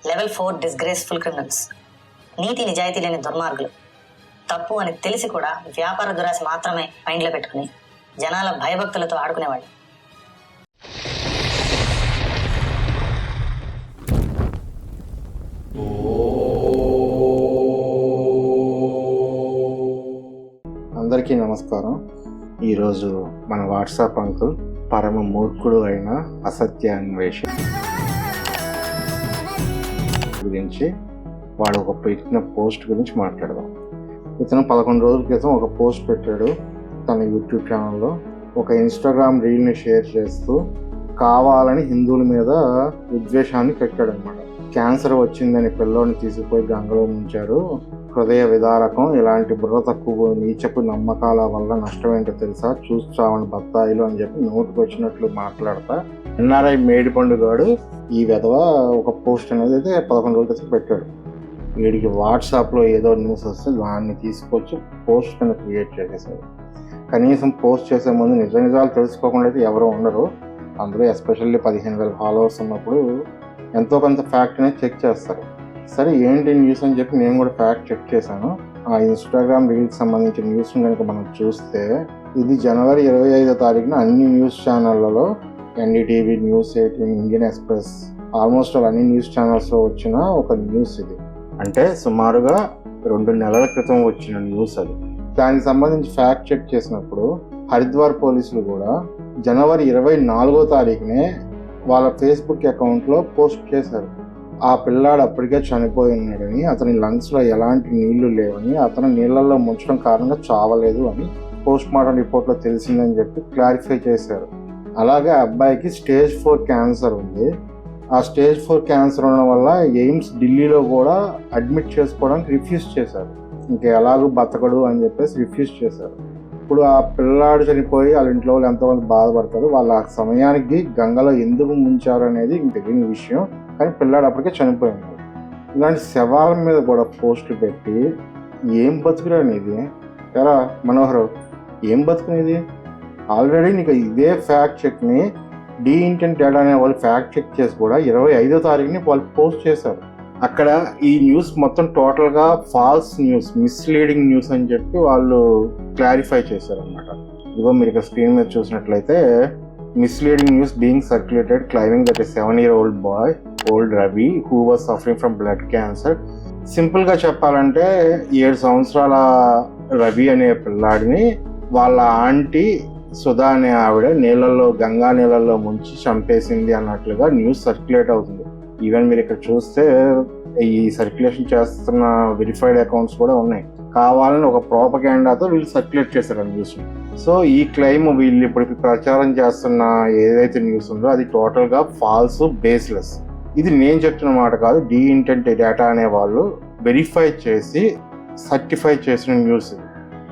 Level 4 disgraceful criminals, నీతి నిజాయితీ లేని దుర్మార్గులు, తప్పు అని తెలిసి కూడా వ్యాపార దురాశ మాత్రమే మైండ్లో పెట్టుకుని జనాల భయభక్తులతో ఆడుకునేవాళ్ళు. అందరికీ నమస్కారం. ఈరోజు మన వాట్సాప్ అంకుల్ పరమ మూర్ఖుడు అయిన అసత్యాన్వేష గురించి వాడు ఒక పెట్టిన పోస్ట్ గురించి మాట్లాడదాం. ఇతను 11 రోజుల క్రితం ఒక పోస్ట్ పెట్టాడు తన యూట్యూబ్ ఛానల్లో. ఒక ఇన్స్టాగ్రామ్ రీల్ని షేర్ చేస్తూ కావాలని హిందువుల మీద విద్వేషాన్ని పెట్టాడు అనమాట. క్యాన్సర్ వచ్చిందని పిల్లోని తీసుకుపోయి గంగలో ముంచారు, హృదయ విదారకం, ఇలాంటి బుర్ర తక్కువ నీచపు నమ్మకాల వల్ల నష్టం ఏంటో తెలుసా, చూస్తామని బత్తాయిలు అని చెప్పి నోటుకు వచ్చినట్లు మాట్లాడతా ఎన్ఆర్ఐ మేడిపండుగాడు ఈ విధవ ఒక పోస్ట్ అనేది అయితే 11 రోజుల క్రితం పెట్టాడు. వీడికి వాట్సాప్లో ఏదో న్యూస్ వస్తే దాన్ని తీసుకొచ్చి పోస్ట్ కింద క్రియేట్ చేసేసాడు. కనీసం పోస్ట్ చేసే ముందు నిజాలు తెలుసుకోకుండా అయితే ఎవరు ఉండరు. అందులో ఎస్పెషల్లీ 15,000 ఫాలోవర్స్ ఉన్నప్పుడు ఎంతో కొంత ఫ్యాక్ట్ అనేది చెక్ చేస్తారు. సరే ఏంటి న్యూస్ అని చెప్పి నేను కూడా ఫ్యాక్ట్ చెక్ చేశాను. ఆ ఇన్స్టాగ్రామ్ రీల్కి సంబంధించిన న్యూస్ కనుక మనం చూస్తే ఇది జనవరి 25వ తారీఖున అన్ని న్యూస్ ఛానళ్లలో NDTV, news 18, Indian express, almost అన్ని న్యూస్ ఛానల్స్లో వచ్చిన ఒక న్యూస్ ఇది. అంటే సుమారుగా 2 నెలల క్రితం వచ్చిన న్యూస్ అది. దానికి సంబంధించి ఫ్యాక్ట్ చెక్ చేసినప్పుడు హరిద్వార్ పోలీసులు కూడా జనవరి 24వ తారీఖునే వాళ్ళ ఫేస్బుక్ అకౌంట్లో పోస్ట్ చేశారు. ఆ పిల్లాడు అప్పటికే చనిపోయి ఉన్నాడని, అతని లంగ్స్లో ఎలాంటి నీళ్లు లేవని, అతను నీళ్లలో ముంచడం కారణంగా చావలేదు అని పోస్ట్ మార్టం రిపోర్ట్లో తెలిసిందని చెప్పి క్లారిఫై చేశారు. అలాగే అబ్బాయికి స్టేజ్ 4 క్యాన్సర్ ఉంది. ఆ స్టేజ్ 4 క్యాన్సర్ ఉండడం వల్ల ఎయిమ్స్ ఢిల్లీలో కూడా అడ్మిట్ చేసుకోవడానికి రిఫ్యూజ్ చేశారు. ఇంకా ఎలాగూ బతకడు అని చెప్పేసి రిఫ్యూజ్ చేశారు. ఇప్పుడు ఆ పిల్లాడు చనిపోయి వాళ్ళ ఇంట్లో వాళ్ళు ఎంతోమంది బాధపడతారు, వాళ్ళ సమయానికి గంగలో ఎందుకు ముంచారు అనేది ఇంక తెలియని విషయం. కానీ పిల్లాడు అప్పటికే చనిపోయింది. ఇలాంటి శవాల మీద కూడా పోస్టులు పెట్టి ఏం బతుకురానిది ఎరా మనోహర్, ఏం బతుకునేది? ఆల్రెడీ నీకు ఇదే ఫ్యాక్ట్ చెక్ని డి ఇంటెంట్ డేటా అనే వాళ్ళు ఫ్యాక్ట్ చెక్ చేసి కూడా 25వ తారీఖుని వాళ్ళు పోస్ట్ చేశారు. అక్కడ ఈ న్యూస్ మొత్తం టోటల్గా ఫాల్స్ న్యూస్, మిస్లీడింగ్ న్యూస్ అని చెప్పి వాళ్ళు క్లారిఫై చేశారు అనమాట. ఇదిగో మీరు ఇక్కడ స్క్రీన్ మీద చూసినట్లయితే misleading news being circulated claiming that a 7-year-old boy old Ravi who was suffering from blood cancer. సింపుల్గా చెప్పాలంటే 7 సంవత్సరాల రవి అనే పిల్లాడిని వాళ్ళ ఆంటీ సుధా అనే ఆవిడ గంగా నీళ్ళల్లో ముంచి చంపేసింది అన్నట్లుగా న్యూస్ సర్క్యులేట్ అవుతుంది. ఈవెన్ మీరు ఇక్కడ చూస్తే ఈ సర్క్యులేషన్ చేస్తున్న వెరిఫైడ్ అకౌంట్స్ కూడా ఉన్నాయి. కావాలని ఒక ప్రోపగాండాతో వీళ్ళు సర్క్యులేట్ చేశారు ఆ న్యూస్. సో ఈ క్లెయిమ్ వీళ్ళు ఇప్పుడు ప్రచారం చేస్తున్న ఏదైతే న్యూస్ ఉందో అది టోటల్గా ఫాల్స్, బేస్లెస్. ఇది నేను చెప్తున్న మాట కాదు, డి ఇంటెంట్ డేటా అనే వాళ్ళు వెరిఫై చేసి సర్టిఫై చేసిన న్యూస్.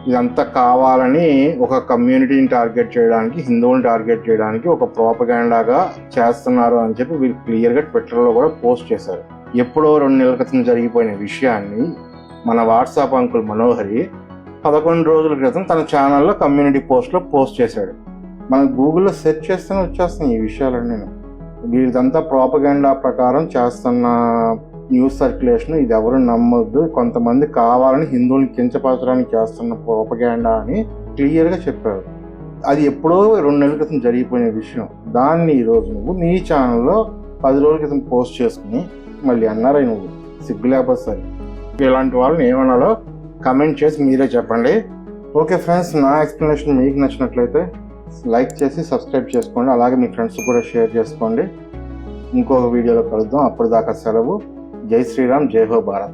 ఇదంతా కావాలని ఒక కమ్యూనిటీని టార్గెట్ చేయడానికి, హిందువుని టార్గెట్ చేయడానికి ఒక ప్రోపగాండాగా చేస్తున్నారు అని చెప్పి వీళ్ళు క్లియర్గా ట్విట్టర్లో కూడా పోస్ట్ చేశారు. ఎప్పుడో 2 నెలల క్రితం జరిగిపోయిన విషయాన్ని మన వాట్సాప్ అంకుల్ మనోహరి 11 రోజుల క్రితం తన ఛానల్లో కమ్యూనిటీ పోస్ట్లో పోస్ట్ చేశాడు. మనం గూగుల్లో సెర్చ్ చేస్తేనే వచ్చేస్తున్నాయి ఈ విషయాలన్నీ. వీళ్ళంతా ప్రోపగాండా ప్రకారం చేస్తున్న న్యూస్ సర్క్యులేషన్, ఇది ఎవరు నమ్మొద్దు, కొంతమంది కావాలని హిందువుని కించపరచడానికి చేస్తున్న ప్రోపగాండా అని క్లియర్గా చెప్పారు. అది ఎప్పుడో 2 నెలల క్రితం జరిగిపోయిన విషయం. దాన్ని ఈరోజు నువ్వు నీ ఛానల్లో 10 రోజుల క్రితం పోస్ట్ చేసుకుని మళ్ళీ అన్నారా నువ్వు? సిగ్గు లేకపోతే సరే. ఇలాంటి వాళ్ళని ఏమన్నాలో కమెంట్ చేసి మీరే చెప్పండి. ఓకే ఫ్రెండ్స్, నా ఎక్స్ప్లెనేషన్ మీకు నచ్చినట్లయితే లైక్ చేసి సబ్స్క్రైబ్ చేసుకోండి. అలాగే మీ ఫ్రెండ్స్ కూడా షేర్ చేసుకోండి. ఇంకొక వీడియోలో కలుద్దాం. అప్పటిదాకా సెలవు. జై శ్రీరామ్, జై హో భారత్.